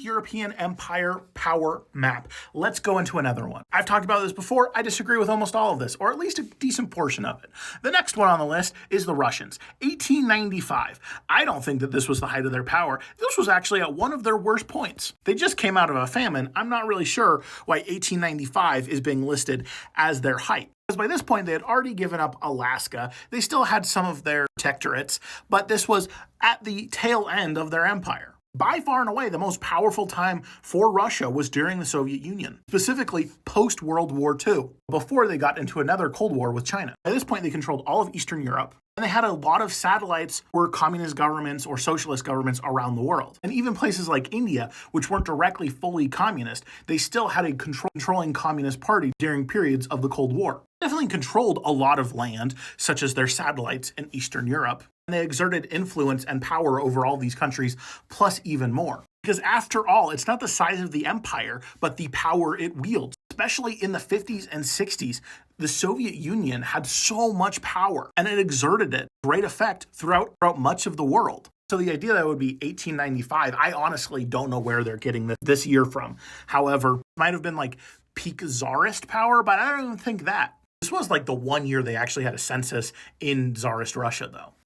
European empire power map. Let's go into another one. I've talked about this before. I disagree with almost all of this, or at least a decent portion of it. The next one on the list is the Russians. 1895. I don't think that this was the height of their power. This was actually at one of their worst points. They just came out of a famine. I'm not really sure why 1895 is being listed as their height. Because by this point, they had already given up Alaska. They still had some of their protectorates, but this was at the tail end of their empire. By far and away, the most powerful time for Russia was during the Soviet Union, specifically post-World War II, before they got into another Cold War with China. At this point, they controlled all of Eastern Europe, and they had a lot of satellites or communist governments or socialist governments around the world. And even places like India, which weren't directly fully communist, they still had a controlling communist party during periods of the Cold War. Definitely controlled a lot of land, such as their satellites in Eastern Europe. And they exerted influence and power over all these countries, plus even more. Because after all, it's not the size of the empire, but the power it wields. Especially in the 50s and 60s, the Soviet Union had so much power, and it exerted it great effect throughout much of the world. So the idea that it would be 1895, I honestly don't know where they're getting this year from. However, it might have been like peak Tsarist power, but I don't even think that. This was like the one year they actually had a census in Tsarist Russia, though.